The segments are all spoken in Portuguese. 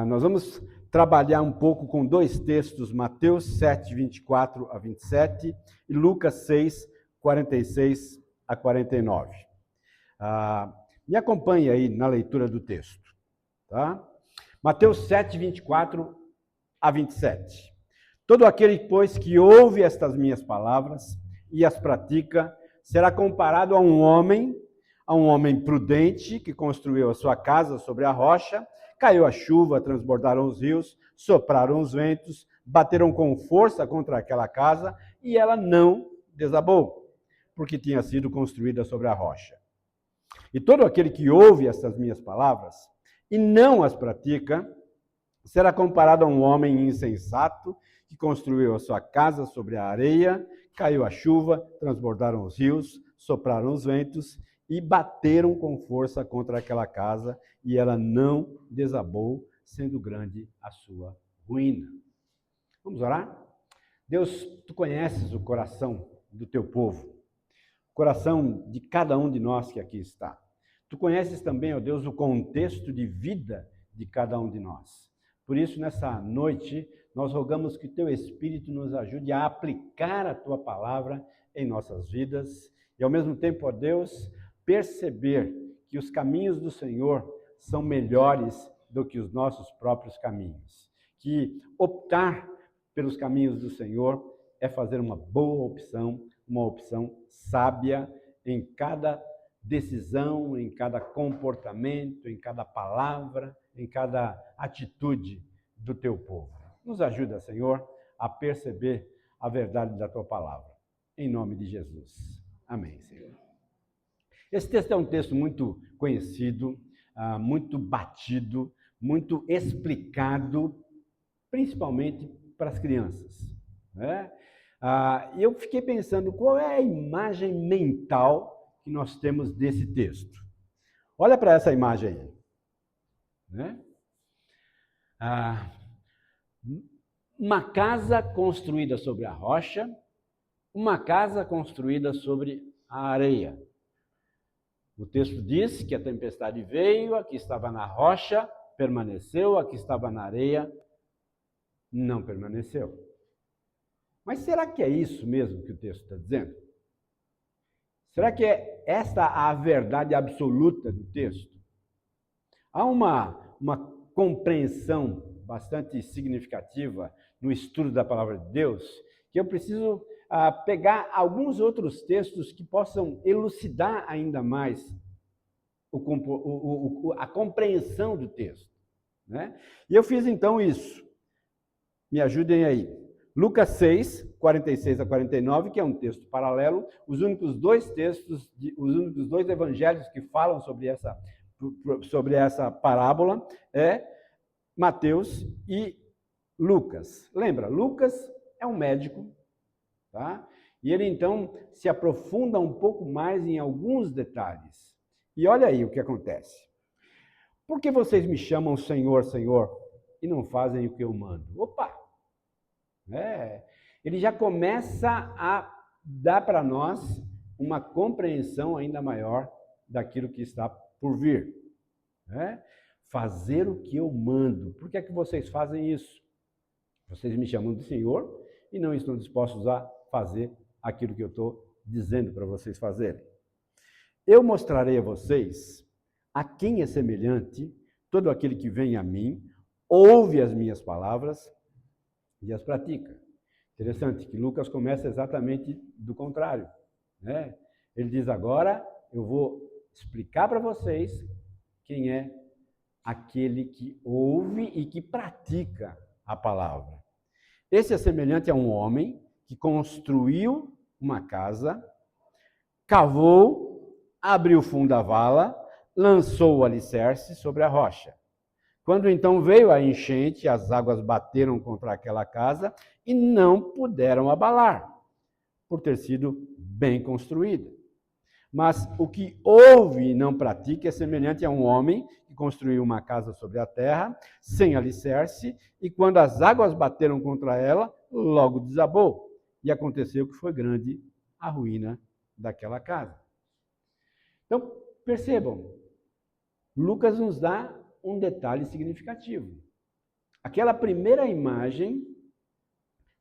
Nós vamos trabalhar um pouco com dois textos, Mateus 7, 24 a 27 e Lucas 6, 46 a 49. Me acompanhe aí na leitura do texto. Tá? Mateus 7, 24 a 27. Todo aquele, pois, que ouve estas minhas palavras e as pratica, será comparado a um homem prudente que construiu a sua casa sobre a rocha. Caiu a chuva, transbordaram os rios, sopraram os ventos, bateram com força contra aquela casa e ela não desabou, porque tinha sido construída sobre a rocha. E todo aquele que ouve estas minhas palavras e não as pratica, será comparado a um homem insensato que construiu a sua casa sobre a areia. Caiu a chuva, transbordaram os rios, sopraram os ventos e bateram com força contra aquela casa, e ela não desabou, sendo grande a sua ruína. Vamos orar? Deus, tu conheces o coração do teu povo, o coração de cada um de nós que aqui está. Tu conheces também, ó Deus, o contexto de vida de cada um de nós. Por isso, nessa noite, nós rogamos que teu Espírito nos ajude a aplicar a tua palavra em nossas vidas e, ao mesmo tempo, ó Deus, perceber que os caminhos do Senhor são melhores do que os nossos próprios caminhos. Que optar pelos caminhos do Senhor é fazer uma boa opção, uma opção sábia em cada decisão, em cada comportamento, em cada palavra, em cada atitude do teu povo. Nos ajuda, Senhor, a perceber a verdade da tua palavra. Em nome de Jesus. Amém, Senhor. Esse texto é um texto muito conhecido, muito batido, muito explicado, principalmente para as crianças, né? E eu fiquei pensando, qual é a imagem mental que nós temos desse texto? Olha para essa imagem aí, né? Uma casa construída sobre a rocha, uma casa construída sobre a areia. O texto diz que a tempestade veio, a que estava na rocha permaneceu, a que estava na areia não permaneceu. Mas será que é isso mesmo que o texto está dizendo? Será que é esta a verdade absoluta do texto? Há uma compreensão bastante significativa no estudo da palavra de Deus, que eu preciso pegar alguns outros textos que possam elucidar ainda mais a compreensão do texto, né? E eu fiz então isso. Me ajudem aí. Lucas 6, 46 a 49, que é um texto paralelo, os únicos dois evangelhos que falam sobre essa parábola é Mateus e Lucas. Lembra, Lucas é um médico, tá? E ele então se aprofunda um pouco mais em alguns detalhes. E olha aí o que acontece. Por que vocês me chamam Senhor, Senhor, e não fazem o que eu mando? Opa! Ele já começa a dar para nós uma compreensão ainda maior daquilo que está por vir. Fazer o que eu mando. Por que é que vocês fazem isso? Vocês me chamam de Senhor e não estão dispostos a fazer aquilo que eu estou dizendo para vocês fazerem. Eu mostrarei a vocês a quem é semelhante todo aquele que vem a mim, ouve as minhas palavras e as pratica. Interessante que Lucas começa exatamente do contrário, né? Ele diz agora, eu vou explicar para vocês quem é aquele que ouve e que pratica a palavra. Esse é semelhante a um homem que construiu uma casa, cavou, abriu fundo da vala, lançou o alicerce sobre a rocha. Quando então veio a enchente, as águas bateram contra aquela casa e não puderam abalar, por ter sido bem construída. Mas o que ouve e não pratica é semelhante a um homem que construiu uma casa sobre a terra, sem alicerce, e quando as águas bateram contra ela, logo desabou. E aconteceu que foi grande a ruína daquela casa. Então, percebam, Lucas nos dá um detalhe significativo. Aquela primeira imagem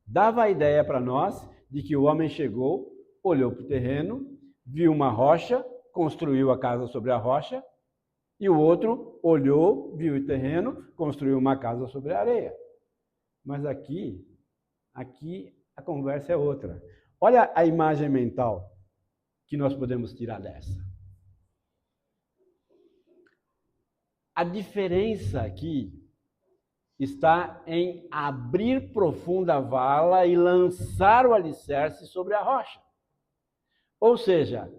dava a ideia para nós de que o homem chegou, olhou para o terreno, viu uma rocha, construiu a casa sobre a rocha, e o outro olhou, viu o terreno, construiu uma casa sobre a areia. Mas aqui a conversa é outra. Olha a imagem mental que nós podemos tirar dessa. A diferença aqui está em abrir profunda vala e lançar o alicerce sobre a rocha. Ou seja,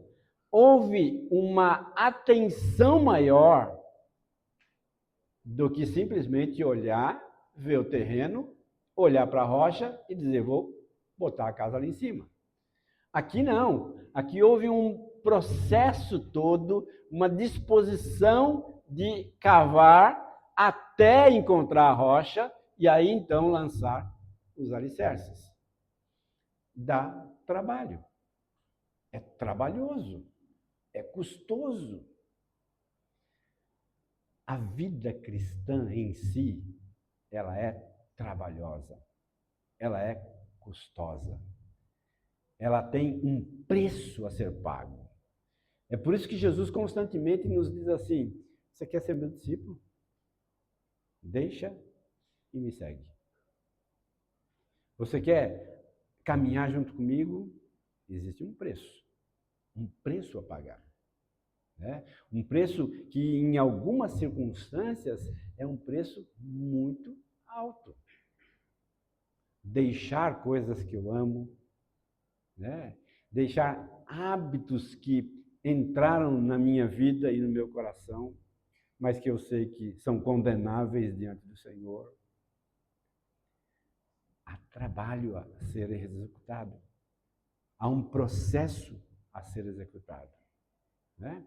houve uma atenção maior do que simplesmente olhar, ver o terreno, olhar para a rocha e dizer, vou botar a casa ali em cima. Aqui não. Aqui houve um processo todo, uma disposição de cavar até encontrar a rocha e aí então lançar os alicerces. Dá trabalho. É trabalhoso. É custoso. A vida cristã em si, ela é trabalhosa. Ela é custosa. Ela tem um preço a ser pago. É por isso que Jesus constantemente nos diz assim, você quer ser meu discípulo? Deixa e me segue. Você quer caminhar junto comigo? Existe um preço a pagar. Né? Um preço que, em algumas circunstâncias, é um preço muito alto. Deixar coisas que eu amo, né? Deixar hábitos que entraram na minha vida e no meu coração, mas que eu sei que são condenáveis diante do Senhor. Há trabalho a ser executado. Há um processo a ser executado. Né?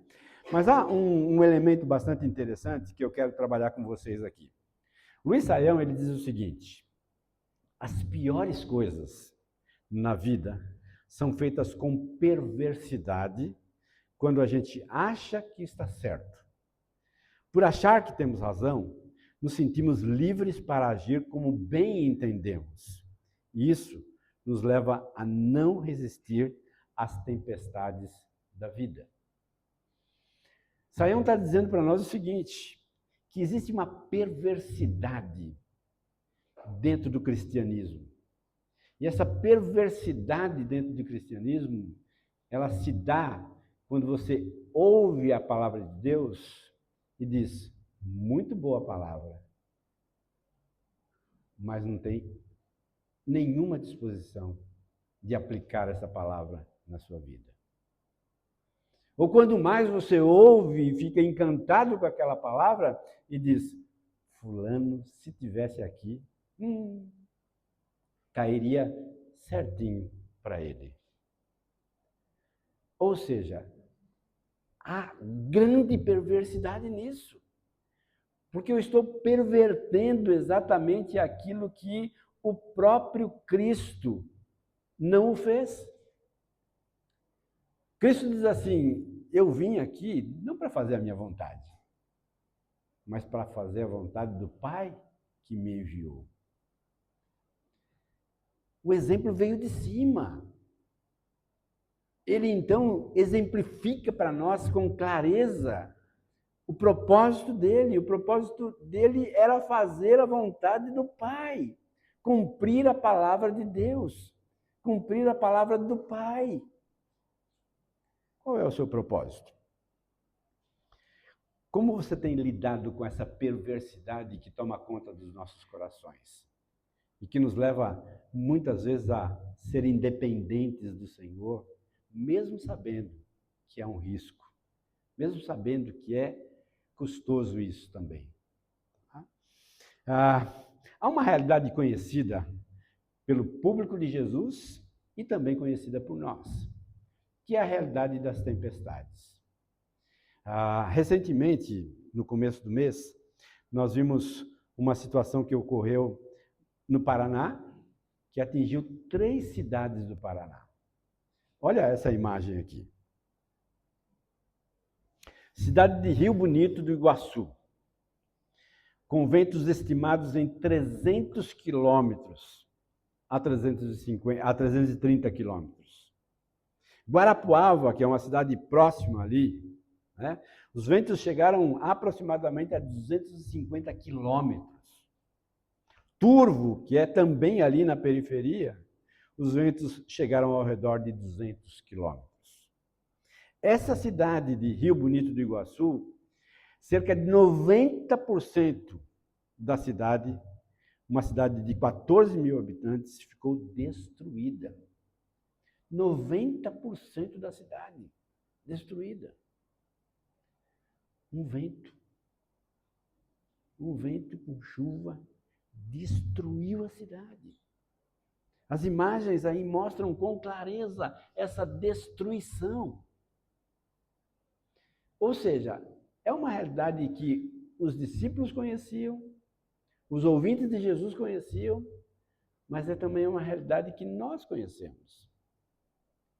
Mas há um elemento bastante interessante que eu quero trabalhar com vocês aqui. Luiz Saião, ele diz o seguinte, as piores coisas na vida são feitas com perversidade quando a gente acha que está certo. Por achar que temos razão, nos sentimos livres para agir como bem entendemos. E isso nos leva a não resistir às tempestades da vida. Saião está dizendo para nós o seguinte, que existe uma perversidade dentro do cristianismo. E essa perversidade dentro do cristianismo, ela se dá quando você ouve a palavra de Deus e diz, muito boa palavra, mas não tem nenhuma disposição de aplicar essa palavra na sua vida. Ou quando mais você ouve e fica encantado com aquela palavra e diz, fulano, se tivesse aqui, cairia certinho para ele. Ou seja, há grande perversidade nisso. Porque eu estou pervertendo exatamente aquilo que o próprio Cristo não o fez. Cristo diz assim, eu vim aqui não para fazer a minha vontade, mas para fazer a vontade do Pai que me enviou. O exemplo veio de cima. Ele, então, exemplifica para nós com clareza o propósito dele. O propósito dele era fazer a vontade do Pai, cumprir a palavra de Deus, cumprir a palavra do Pai. Qual é o seu propósito? Como você tem lidado com essa perversidade que toma conta dos nossos corações? E que nos leva, muitas vezes, a ser independentes do Senhor, mesmo sabendo que é um risco, mesmo sabendo que é custoso isso também. Há uma realidade conhecida pelo público de Jesus e também conhecida por nós, que é a realidade das tempestades. Recentemente, no começo do mês, nós vimos uma situação que ocorreu no Paraná, que atingiu 3 cidades do Paraná. Olha essa imagem aqui. Cidade de Rio Bonito do Iguaçu. com ventos estimados em 300 quilômetros a 330 quilômetros. Guarapuava, que é uma cidade próxima ali, né, os ventos chegaram aproximadamente a 250 quilômetros. Turvo, que é também ali na periferia, os ventos chegaram ao redor de 200 quilômetros. Essa cidade de Rio Bonito do Iguaçu, cerca de 90% da cidade, uma cidade de 14 mil habitantes, ficou destruída. 90% da cidade destruída. Um vento com chuva destruiu a cidade. As imagens aí mostram com clareza essa destruição. Ou seja, é uma realidade que os discípulos conheciam, os ouvintes de Jesus conheciam, mas é também uma realidade que nós conhecemos.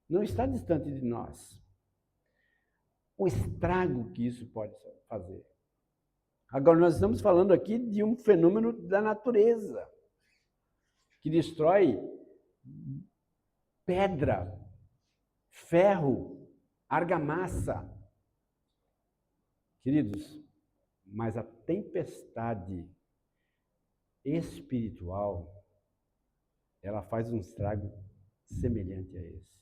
Não está distante de nós. O estrago que isso pode fazer. Agora, nós estamos falando aqui de um fenômeno da natureza, que destrói pedra, ferro, argamassa. Queridos, mas a tempestade espiritual, ela faz um estrago semelhante a esse.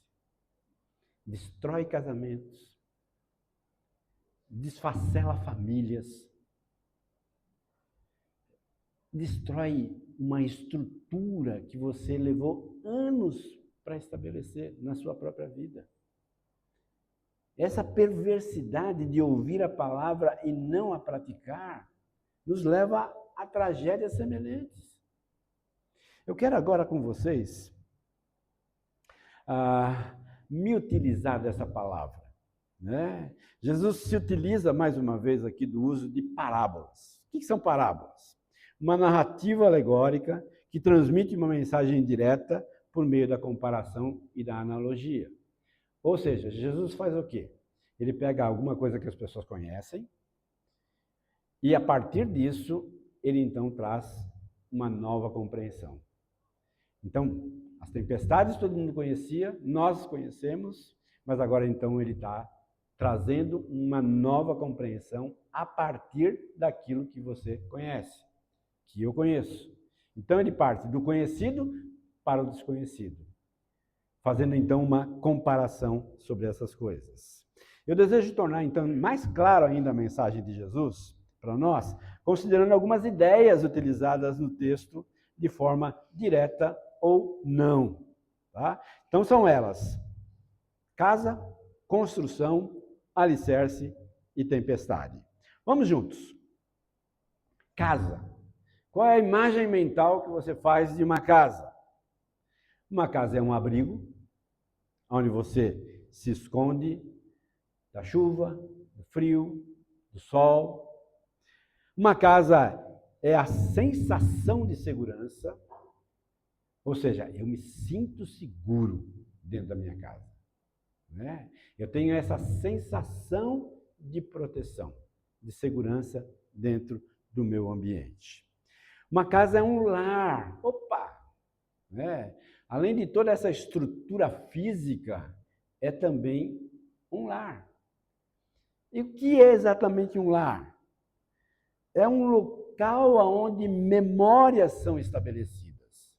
Destrói casamentos, desfacela famílias, destrói uma estrutura que você levou anos para estabelecer na sua própria vida. Essa perversidade de ouvir a palavra e não a praticar nos leva a tragédias semelhantes. Eu quero agora com vocês me utilizar dessa palavra, né? Jesus se utiliza mais uma vez aqui do uso de parábolas. O que são parábolas? Uma narrativa alegórica que transmite uma mensagem direta por meio da comparação e da analogia. Ou seja, Jesus faz o quê? Ele pega alguma coisa que as pessoas conhecem e, a partir disso, ele então traz uma nova compreensão. Então, as tempestades todo mundo conhecia, nós conhecemos, mas agora então ele está trazendo uma nova compreensão a partir daquilo que você conhece, que eu conheço. Então ele parte do conhecido para o desconhecido, fazendo então uma comparação sobre essas coisas. Eu desejo tornar então mais claro ainda a mensagem de Jesus para nós, considerando algumas ideias utilizadas no texto de forma direta ou não. Tá? Então são elas: casa, construção, alicerce e tempestade. Vamos juntos. Casa. Qual é a imagem mental que você faz de uma casa? Uma casa é um abrigo, onde você se esconde da chuva, do frio, do sol. Uma casa é a sensação de segurança, ou seja, eu me sinto seguro dentro da minha casa. Né? Eu tenho essa sensação de proteção, de segurança dentro do meu ambiente. Uma casa é um lar. Opa! Né? Além de toda essa estrutura física, é também um lar. E o que é exatamente um lar? É um local onde memórias são estabelecidas.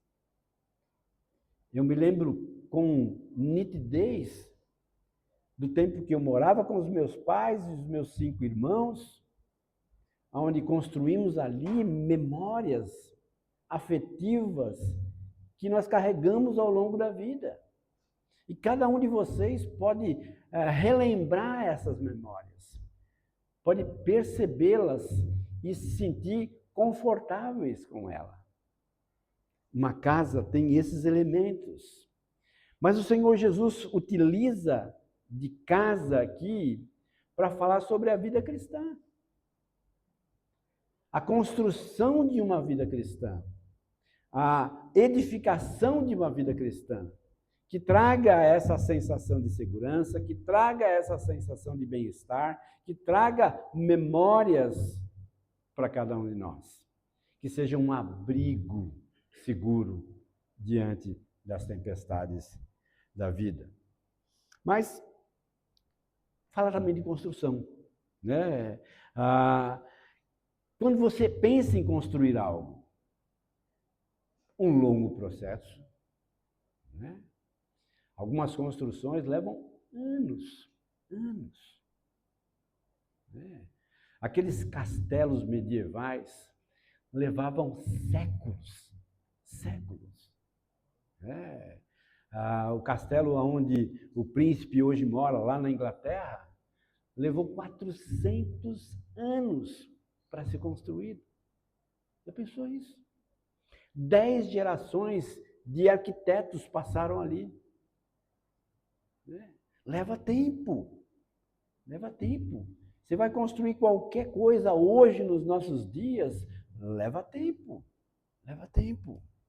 Eu me lembro com nitidez do tempo que eu morava com os meus pais e os meus 5 irmãos, onde construímos ali memórias afetivas que nós carregamos ao longo da vida. E cada um de vocês pode relembrar essas memórias, pode percebê-las e se sentir confortáveis com ela. Uma casa tem esses elementos. Mas o Senhor Jesus utiliza de casa aqui para falar sobre a vida cristã. A construção de uma vida cristã, a edificação de uma vida cristã, que traga essa sensação de segurança, que traga essa sensação de bem-estar, que traga memórias para cada um de nós. Que seja um abrigo seguro diante das tempestades da vida. Mas fala também de construção, né? Quando você pensa em construir algo, um longo processo, né? Algumas construções levam anos. Né? Aqueles castelos medievais levavam séculos. Né? O castelo onde o príncipe hoje mora, lá na Inglaterra, levou 400 anos para ser construído. Já pensou isso? 10 gerações de arquitetos passaram ali. Leva tempo. Você vai construir qualquer coisa hoje, nos nossos dias, leva tempo.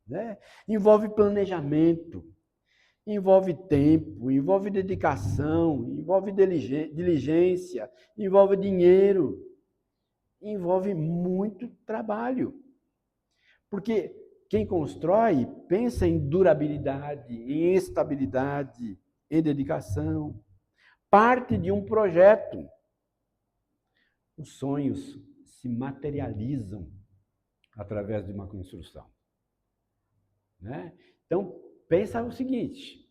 Né? Envolve planejamento, envolve tempo, envolve dedicação, envolve diligência, envolve dinheiro, envolve muito trabalho. Porque quem constrói pensa em durabilidade, em estabilidade, em dedicação. Parte de um projeto. Os sonhos se materializam através de uma construção. Né? Então, pensa o seguinte: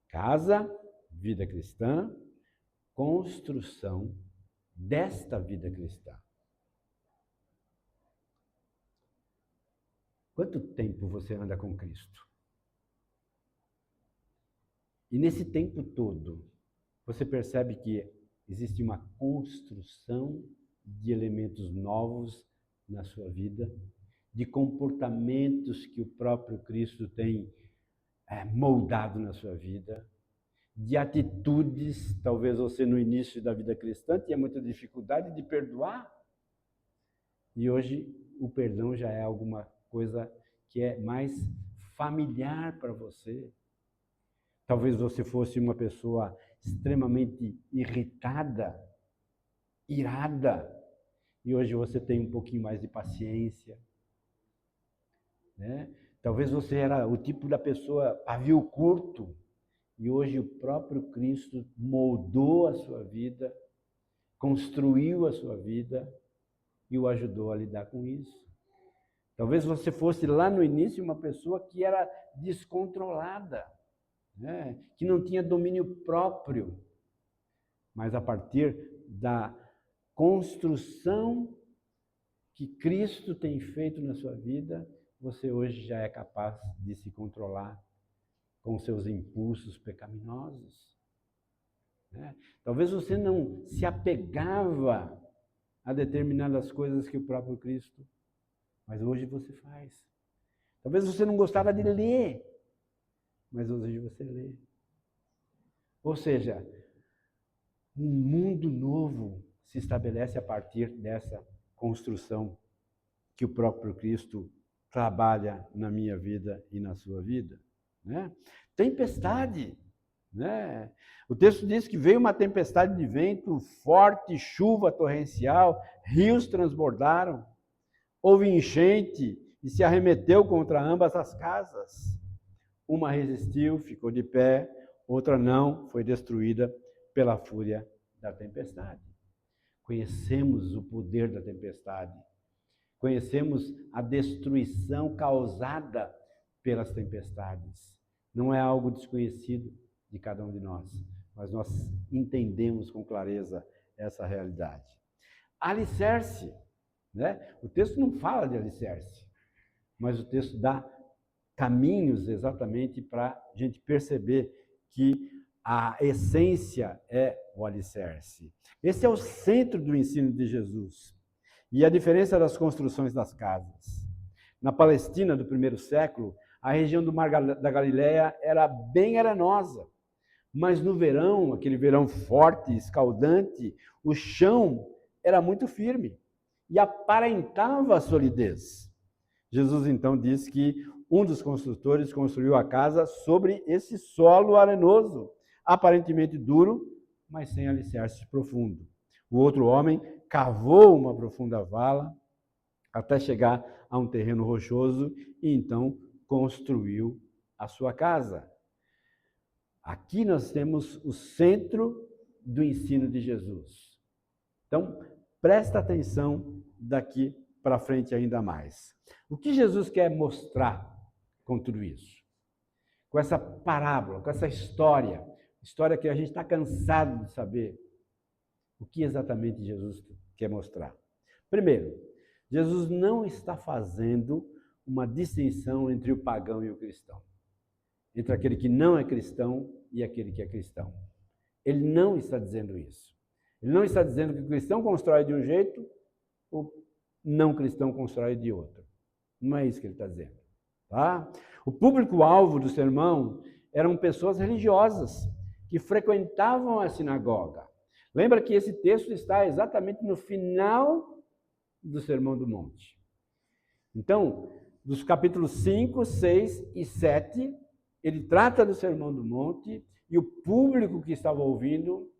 casa, vida cristã, construção desta vida cristã. Quanto tempo você anda com Cristo? E nesse tempo todo, você percebe que existe uma construção de elementos novos na sua vida, de comportamentos que o próprio Cristo tem moldado na sua vida, de atitudes, talvez você no início da vida cristã tinha muita dificuldade de perdoar, e hoje o perdão já é alguma coisa que é mais familiar para você. Talvez você fosse uma pessoa extremamente irritada, irada, e hoje você tem um pouquinho mais de paciência. Né? Talvez você era o tipo da pessoa pavio curto, e hoje o próprio Cristo moldou a sua vida, construiu a sua vida e o ajudou a lidar com isso. Talvez você fosse lá no início uma pessoa que era descontrolada, né? Que não tinha domínio próprio, mas a partir da construção que Cristo tem feito na sua vida, você hoje já é capaz de se controlar com seus impulsos pecaminosos. Né? Talvez você não se apegava a determinadas coisas que o próprio Cristo, mas hoje você faz. Talvez você não gostava de ler, mas hoje você lê. Ou seja, um mundo novo se estabelece a partir dessa construção que o próprio Cristo trabalha na minha vida e na sua vida. Né? Tempestade. Né? O texto diz que veio uma tempestade de vento forte, chuva torrencial, rios transbordaram, houve enchente e se arremeteu contra ambas as casas. Uma resistiu, ficou de pé, outra não, foi destruída pela fúria da tempestade. Conhecemos o poder da tempestade. Conhecemos a destruição causada pelas tempestades. Não é algo desconhecido de cada um de nós, mas nós entendemos com clareza essa realidade. Alicerce, né? O texto não fala de alicerce, mas o texto dá caminhos exatamente para a gente perceber que a essência é o alicerce. Esse é o centro do ensino de Jesus. E a diferença das construções das casas. Na Palestina do primeiro século, a região do Mar da Galileia era bem arenosa, mas no verão, aquele verão forte, escaldante, o chão era muito firme e aparentava a solidez. Jesus então diz que um dos construtores construiu a casa sobre esse solo arenoso, aparentemente duro, mas sem alicerce profundo. O outro homem cavou uma profunda vala até chegar a um terreno rochoso e então construiu a sua casa. Aqui nós temos o centro do ensino de Jesus. Então, presta atenção daqui para frente ainda mais. O que Jesus quer mostrar com tudo isso? Com essa parábola, com essa história que a gente está cansado de saber. O que exatamente Jesus quer mostrar? Primeiro, Jesus não está fazendo uma distinção entre o pagão e o cristão. Entre aquele que não é cristão e aquele que é cristão. Ele não está dizendo isso. Ele não está dizendo que o cristão constrói de um jeito, o não cristão constrói de outro. Não é isso que ele está dizendo. Tá? O público-alvo do sermão eram pessoas religiosas que frequentavam a sinagoga. Lembra que esse texto está exatamente no final do Sermão do Monte. Então, dos capítulos 5, 6 e 7, ele trata do Sermão do Monte e o público que estava ouvindo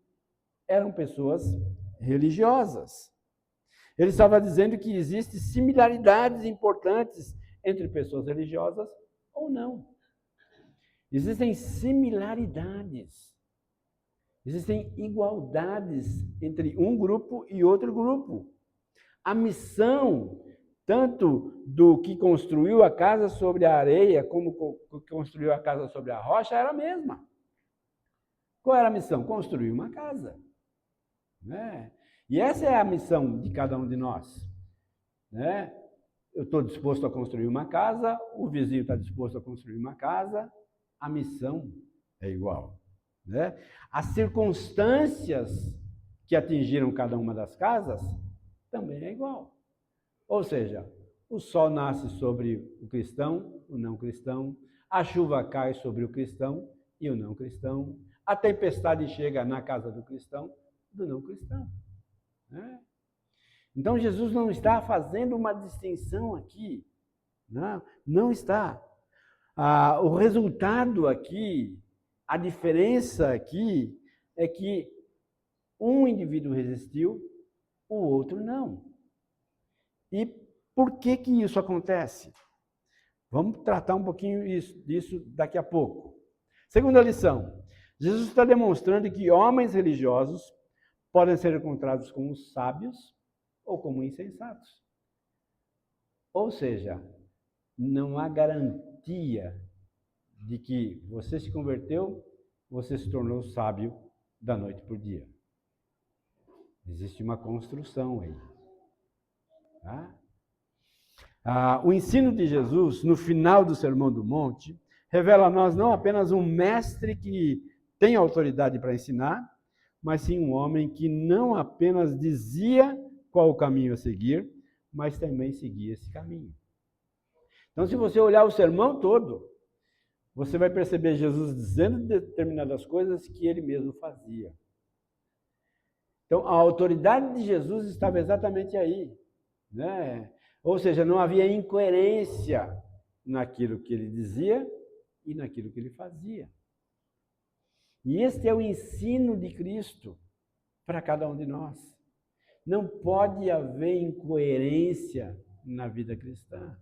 eram pessoas religiosas. Ele estava dizendo que existem similaridades importantes entre pessoas religiosas ou não. Existem similaridades. Existem igualdades entre um grupo e outro grupo. A missão, tanto do que construiu a casa sobre a areia, como que construiu a casa sobre a rocha, era a mesma. Qual era a missão? Construir uma casa. Né? E essa é a missão de cada um de nós. Né? Eu estou disposto a construir uma casa, o vizinho está disposto a construir uma casa, a missão é igual. Né? As circunstâncias que atingiram cada uma das casas também é igual. Ou seja, o sol nasce sobre o cristão, o não cristão, a chuva cai sobre o cristão e o não cristão, a tempestade chega na casa do cristão, do não cristão. Né? Então, Jesus não está fazendo uma distinção aqui. Não está. O resultado aqui, a diferença aqui, é que um indivíduo resistiu, o outro não. E por que isso acontece? Vamos tratar um pouquinho disso daqui a pouco. Segunda lição. Jesus está demonstrando que homens religiosos podem ser encontrados como sábios ou como insensatos. Ou seja, não há garantia de que você se converteu, você se tornou sábio da noite para o dia. Existe uma construção aí. Tá? O ensino de Jesus, no final do Sermão do Monte, revela a nós não apenas um mestre que tem autoridade para ensinar, mas sim um homem que não apenas dizia qual o caminho a seguir, mas também seguia esse caminho. Então, se você olhar o sermão todo, você vai perceber Jesus dizendo determinadas coisas que ele mesmo fazia. Então, a autoridade de Jesus estava exatamente aí. Né? Ou seja, não havia incoerência naquilo que ele dizia e naquilo que ele fazia. E este é o ensino de Cristo para cada um de nós. Não pode haver incoerência na vida cristã.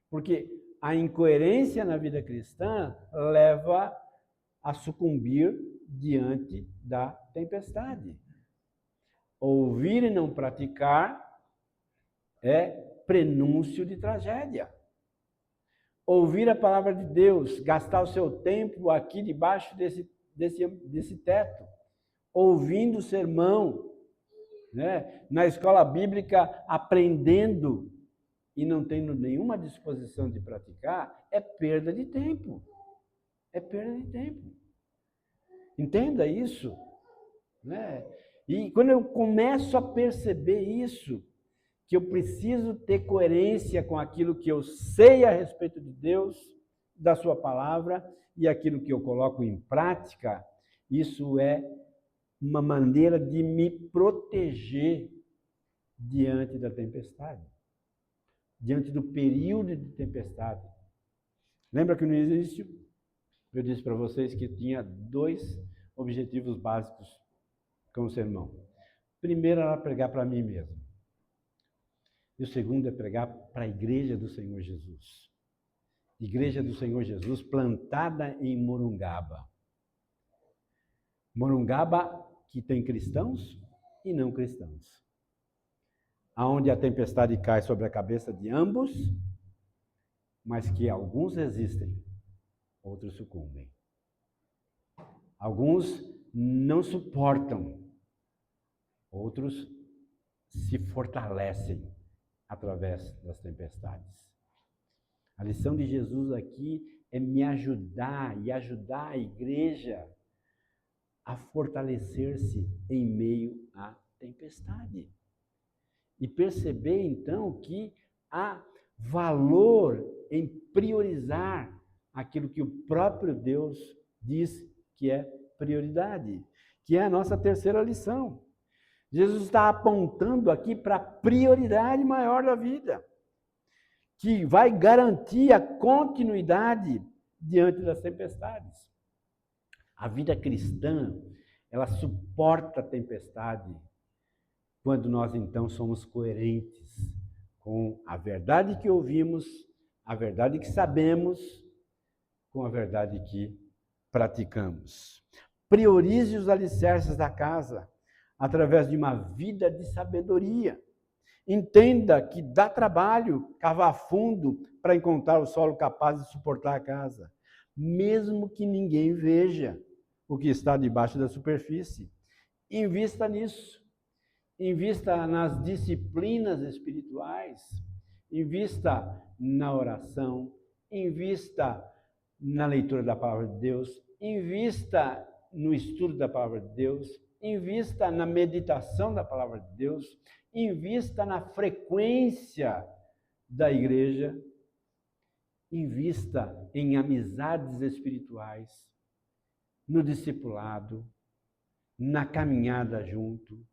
Porque a incoerência na vida cristã leva a sucumbir diante da tempestade. Ouvir e não praticar é prenúncio de tragédia. Ouvir a palavra de Deus, gastar o seu tempo aqui debaixo desse teto, ouvindo o sermão, né? Na escola bíblica, aprendendo e não tendo nenhuma disposição de praticar, é perda de tempo. É perda de tempo. Entenda isso. Né? E quando eu começo a perceber isso, que eu preciso ter coerência com aquilo que eu sei a respeito de Deus, da sua palavra, e aquilo que eu coloco em prática, isso é uma maneira de me proteger diante da tempestade, diante do período de tempestade. Lembra que no início eu disse para vocês que tinha 2 objetivos básicos com o sermão. Primeiro era pregar para mim mesmo. E o segundo é pregar para a igreja do Senhor Jesus. Igreja do Senhor Jesus plantada em Morungaba. Morungaba que tem cristãos e não cristãos. Aonde a tempestade cai sobre a cabeça de ambos, mas que alguns resistem, outros sucumbem. Alguns não suportam, outros se fortalecem através das tempestades. A lição de Jesus aqui é me ajudar e ajudar a igreja a fortalecer-se em meio à tempestade. E perceber, então, que há valor em priorizar aquilo que o próprio Deus diz que é prioridade, que é a nossa terceira lição. Jesus está apontando aqui para a prioridade maior da vida, que vai garantir a continuidade diante das tempestades. A vida cristã, ela suporta a tempestade quando nós então somos coerentes com a verdade que ouvimos, a verdade que sabemos, com a verdade que praticamos. Priorize os alicerces da casa através de uma vida de sabedoria. Entenda que dá trabalho cavar fundo para encontrar o solo capaz de suportar a casa, mesmo que ninguém veja o que está debaixo da superfície. Invista nisso. Invista nas disciplinas espirituais. Invista na oração. Invista na leitura da palavra de Deus. Invista no estudo da palavra de Deus. Invista na meditação da palavra de Deus. Invista na frequência da igreja. Invista em amizades espirituais, no discipulado, na caminhada junto,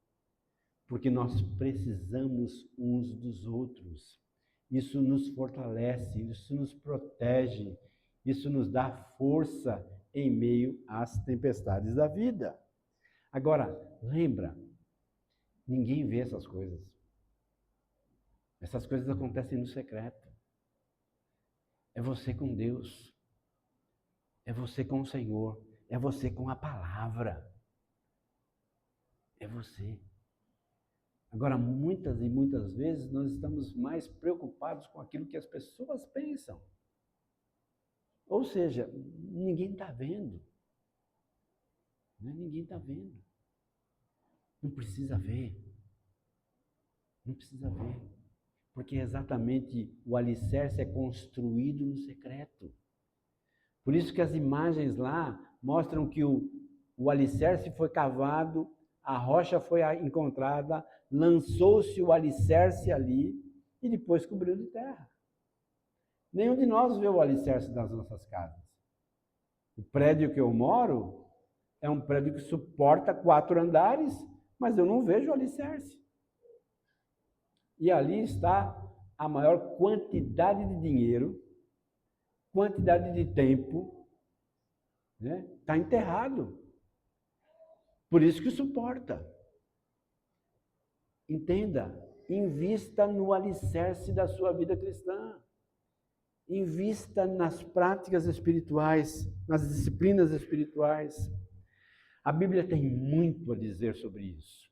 porque nós precisamos uns dos outros. Isso nos fortalece, isso nos protege, isso nos dá força em meio às tempestades da vida. Agora, lembra, ninguém vê essas coisas. Essas coisas acontecem no secreto. É você com Deus. É você com o Senhor. É você com a palavra. É você. Agora, muitas e muitas vezes, nós estamos mais preocupados com aquilo que as pessoas pensam. Ou seja, ninguém está vendo. Ninguém está vendo. Não precisa ver. Não precisa ver. Porque exatamente o alicerce é construído no secreto. Por isso que as imagens lá mostram que o alicerce foi cavado, a rocha foi encontrada, lançou-se o alicerce ali e depois cobriu de terra. Nenhum de nós vê o alicerce das nossas casas. O prédio que eu moro é um prédio que suporta 4 andares, mas eu não vejo o alicerce. E ali está a maior quantidade de dinheiro, quantidade de tempo, né? Está enterrado. Por isso que suporta. Entenda, invista no alicerce da sua vida cristã. Invista nas práticas espirituais, nas disciplinas espirituais. A Bíblia tem muito a dizer sobre isso.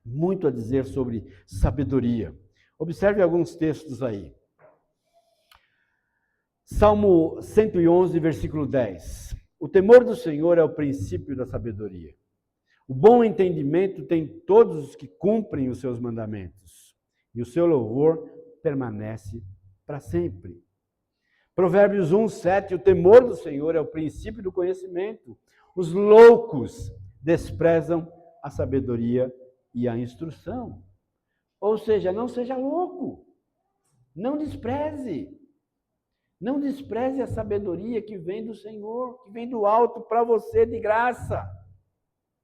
Muito a dizer sobre sabedoria. Observe alguns textos aí. Salmo 111, versículo 10. O temor do Senhor é o princípio da sabedoria. O bom entendimento tem todos os que cumprem os seus mandamentos, e o seu louvor permanece para sempre. Provérbios 1, 7. O temor do Senhor é o princípio do conhecimento. Os loucos desprezam a sabedoria e a instrução. Ou seja, não seja louco. Não despreze. Não despreze a sabedoria que vem do Senhor, que vem do alto para você de graça.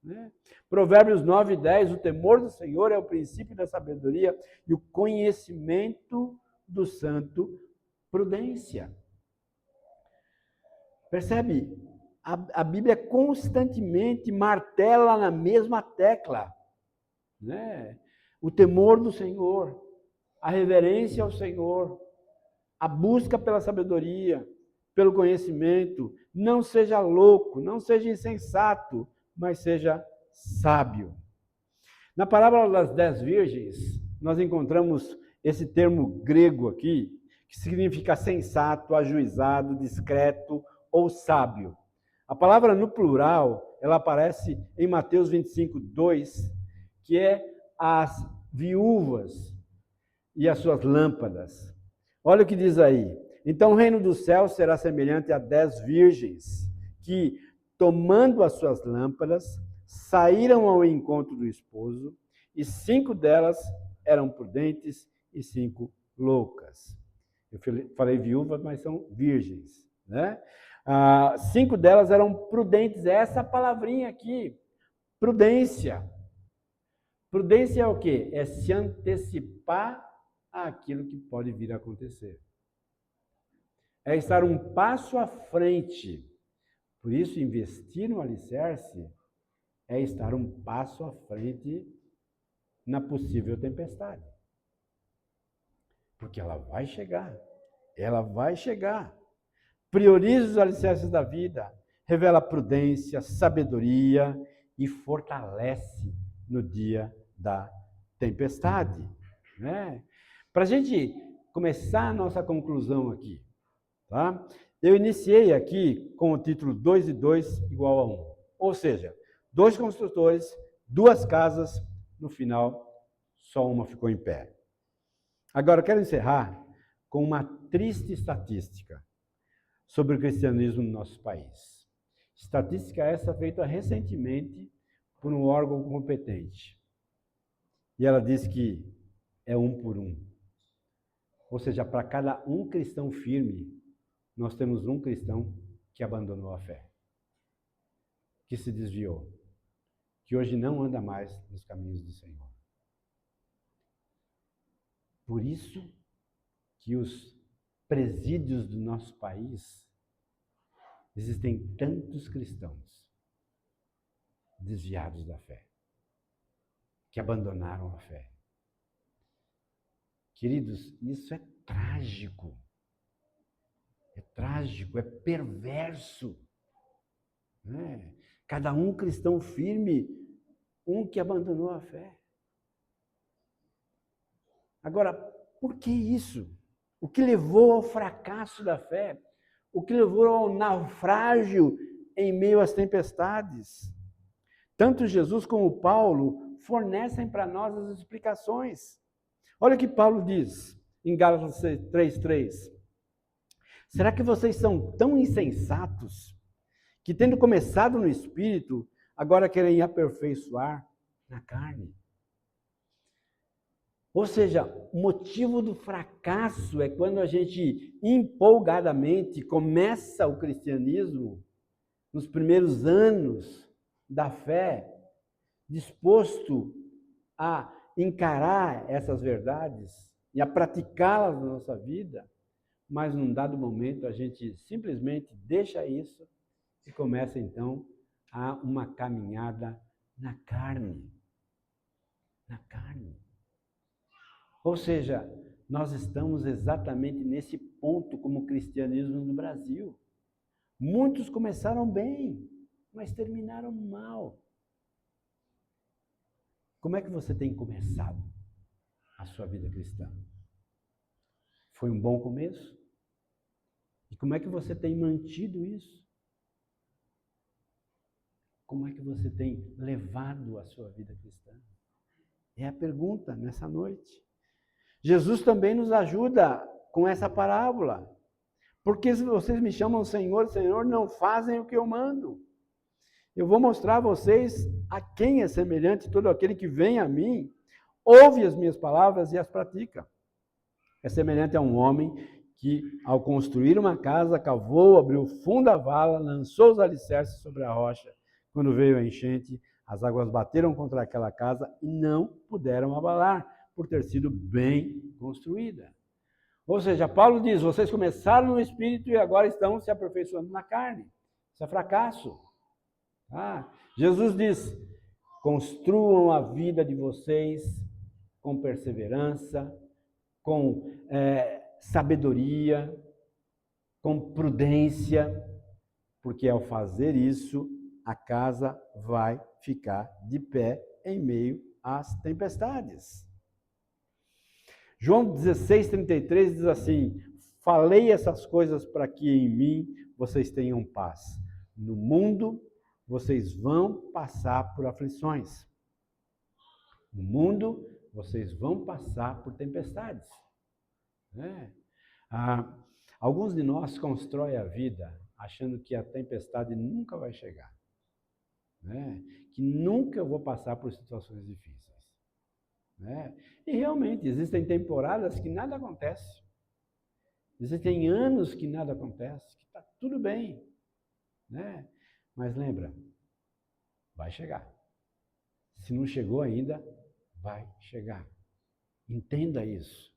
Né? Provérbios 9, 10. O temor do Senhor é o princípio da sabedoria e o conhecimento do santo, prudência. Percebe? A Bíblia constantemente martela na mesma tecla. Né? O temor do Senhor, a reverência ao Senhor, a busca pela sabedoria, pelo conhecimento. Não seja louco, não seja insensato, mas seja sábio. Na parábola das 10 virgens, nós encontramos esse termo grego aqui, que significa sensato, ajuizado, discreto ou sábio. A palavra no plural, ela aparece em Mateus 25, 2, que é as viúvas e as suas lâmpadas. Olha o que diz aí. Então o reino dos céus será semelhante a 10 virgens, que, tomando as suas lâmpadas, saíram ao encontro do esposo, e 5 delas eram prudentes e 5 loucas. Eu falei viúvas, mas são virgens, né? 5 delas eram prudentes, é essa palavrinha aqui, prudência. Prudência é o quê? É se antecipar àquilo que pode vir a acontecer. É estar um passo à frente. Por isso, investir no alicerce é estar um passo à frente na possível tempestade. Porque ela vai chegar. Ela vai chegar. Prioriza os alicerces da vida, revela prudência, sabedoria e fortalece no dia da tempestade. Né? Para a gente começar a nossa conclusão aqui, tá? Eu iniciei aqui com o título 2 e 2 igual a 1. Ou seja, 2 construtores, 2 casas, no final só uma ficou em pé. Agora eu quero encerrar com uma triste estatística sobre o cristianismo no nosso país. Estatística essa feita recentemente por um órgão competente. E ela diz que é 1 por 1. Ou seja, para cada um cristão firme, nós temos um cristão que abandonou a fé, que se desviou, que hoje não anda mais nos caminhos do Senhor. Por isso que os presídios do nosso país, existem tantos cristãos desviados da fé, que abandonaram a fé. Queridos, isso é trágico. É trágico, é perverso. Né? Cada um cristão firme, um que abandonou a fé. Agora, por que isso? O que levou ao fracasso da fé? O que levou ao naufrágio em meio às tempestades? Tanto Jesus como Paulo fornecem para nós as explicações. Olha o que Paulo diz em Gálatas 3:3. Será que vocês são tão insensatos que, tendo começado no Espírito, agora querem aperfeiçoar na carne? Ou seja, o motivo do fracasso é quando a gente empolgadamente começa o cristianismo, nos primeiros anos da fé, disposto a encarar essas verdades e a praticá-las na nossa vida, mas num dado momento a gente simplesmente deixa isso e começa então a uma caminhada na carne. Na carne. Ou seja, nós estamos exatamente nesse ponto como cristianismo no Brasil. Muitos começaram bem, mas terminaram mal. Como é que você tem começado a sua vida cristã? Foi um bom começo? E como é que você tem mantido isso? Como é que você tem levado a sua vida cristã? É a pergunta nessa noite. Jesus também nos ajuda com essa parábola. Porque se vocês me chamam Senhor, Senhor, não fazem o que eu mando. Eu vou mostrar a vocês a quem é semelhante todo aquele que vem a mim, ouve as minhas palavras e as pratica. É semelhante a um homem que, ao construir uma casa, cavou, abriu fundo a vala, lançou os alicerces sobre a rocha. Quando veio a enchente, as águas bateram contra aquela casa e não puderam abalar, por ter sido bem construída. Ou seja, Paulo diz, vocês começaram no Espírito e agora estão se aperfeiçoando na carne. Isso é fracasso. Jesus diz, construam a vida de vocês com perseverança, com sabedoria, com prudência, porque ao fazer isso, a casa vai ficar de pé em meio às tempestades. João 16:33 diz assim: falei essas coisas para que em mim vocês tenham paz. No mundo vocês vão passar por aflições. No mundo vocês vão passar por tempestades. Alguns de nós constroem a vida achando que a tempestade nunca vai chegar. Que nunca eu vou passar por situações difíceis. E realmente, existem temporadas que nada acontece. Existem anos que nada acontece, que está tudo bem. Mas lembra, vai chegar. Se não chegou ainda, vai chegar. Entenda isso.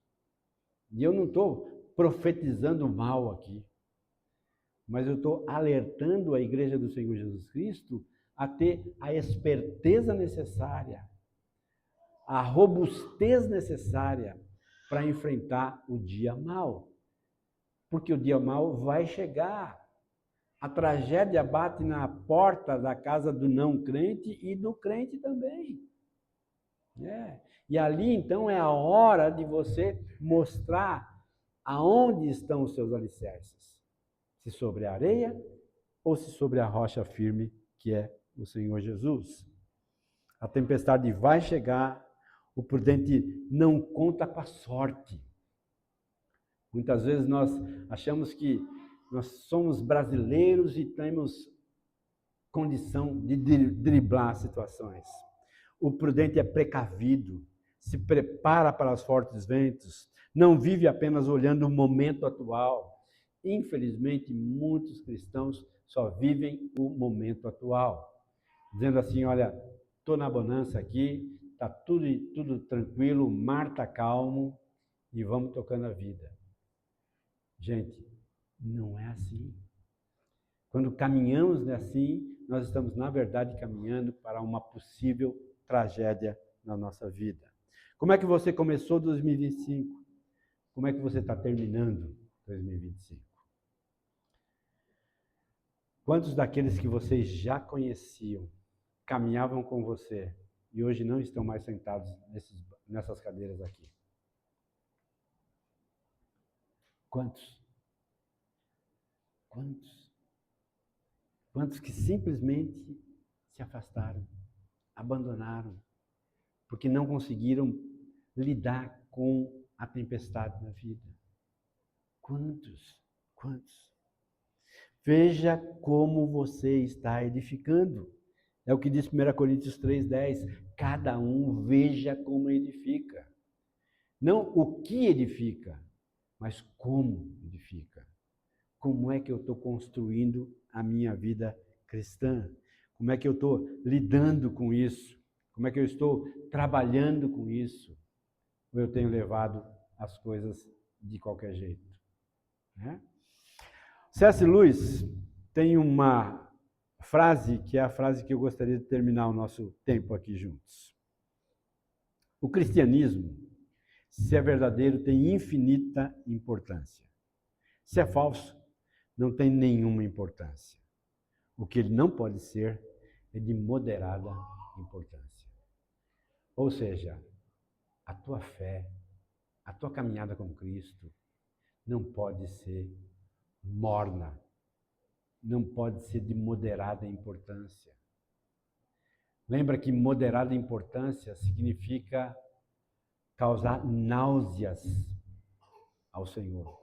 E eu não estou profetizando mal aqui, mas eu estou alertando a Igreja do Senhor Jesus Cristo a ter a esperteza necessária, a robustez necessária para enfrentar o dia mau. Porque o dia mau vai chegar. A tragédia bate na porta da casa do não crente e do crente também. E ali, então, é a hora de você mostrar aonde estão os seus alicerces. Se sobre a areia ou se sobre a rocha firme, que é o Senhor Jesus. A tempestade vai chegar, o prudente não conta com a sorte. Muitas vezes nós achamos que nós somos brasileiros e temos condição de driblar situações. O prudente é precavido, se prepara para os fortes ventos, não vive apenas olhando o momento atual. Infelizmente, muitos cristãos só vivem o momento atual, dizendo assim, olha, estou na bonança aqui, está tudo tranquilo, o mar está calmo e vamos tocando a vida. Gente, não é assim. Quando caminhamos assim, nós estamos, na verdade, caminhando para uma possível tragédia na nossa vida. Como é que você começou 2025? Como é que você está terminando 2025? Quantos daqueles que vocês já conheciam, caminhavam com você e hoje não estão mais sentados nessas cadeiras aqui? Quantos? Quantos? Quantos que simplesmente se afastaram, abandonaram, porque não conseguiram lidar com a tempestade na vida? Quantos? Quantos? Veja como você está edificando. É o que diz 1 Coríntios 3,10. Cada um veja como edifica. Não o que edifica, mas como edifica. Como é que eu estou construindo a minha vida cristã? Como é que eu estou lidando com isso? Como é que eu estou trabalhando com isso? Ou eu tenho levado as coisas de qualquer jeito? C.S. Lewis tem uma frase que é a frase que eu gostaria de terminar o nosso tempo aqui juntos. O cristianismo, se é verdadeiro, tem infinita importância. Se é falso, não tem nenhuma importância. O que ele não pode ser é de moderada importância. Ou seja, a tua fé, a tua caminhada com Cristo não pode ser morna, não pode ser de moderada importância. Lembra que moderada importância significa causar náuseas ao Senhor.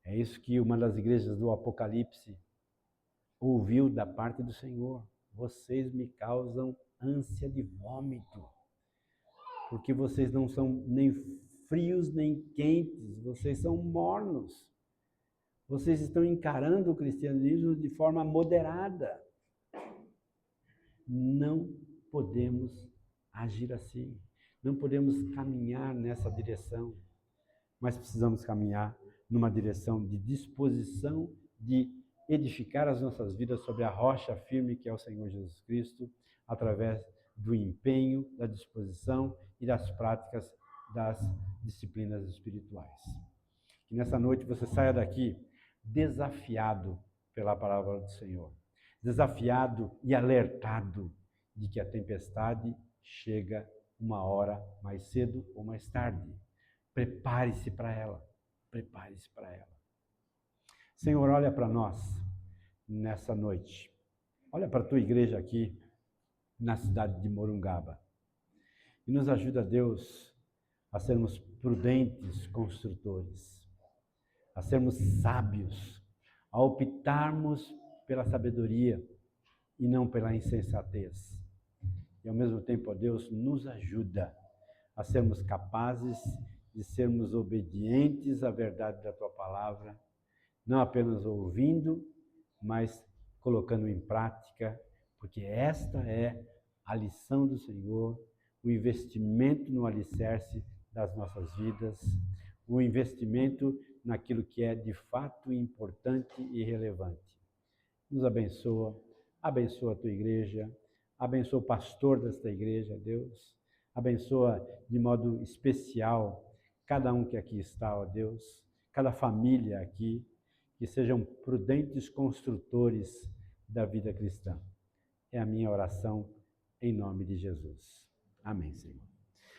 É isso que uma das igrejas do Apocalipse ouviu da parte do Senhor. Vocês me causam ânsia de vômito, porque vocês não são nem frios nem quentes, vocês são mornos. Vocês estão encarando o cristianismo de forma moderada. Não podemos agir assim. Não podemos caminhar nessa direção. Mas precisamos caminhar numa direção de disposição de edificar as nossas vidas sobre a rocha firme que é o Senhor Jesus Cristo, através do empenho, da disposição e das práticas das disciplinas espirituais. Que nessa noite você saia daqui desafiado pela palavra do Senhor, desafiado e alertado de que a tempestade chega uma hora mais cedo ou mais tarde. Prepare-se para ela, prepare-se para ela. Senhor, olha para nós nessa noite. Olha para a tua igreja aqui na cidade de Morungaba. E nos ajuda, Deus, a sermos prudentes construtores, a sermos sábios, a optarmos pela sabedoria e não pela insensatez. E ao mesmo tempo, ó Deus, nos ajuda a sermos capazes de sermos obedientes à verdade da tua palavra, não apenas ouvindo, mas colocando em prática, porque esta é a lição do Senhor, o investimento no alicerce das nossas vidas, o investimento naquilo que é de fato importante e relevante. Nos abençoa, abençoa a tua igreja, abençoa o pastor desta igreja, Deus, abençoa de modo especial cada um que aqui está, ó Deus, cada família aqui, que sejam prudentes construtores da vida cristã. É a minha oração em nome de Jesus. Amém, Senhor.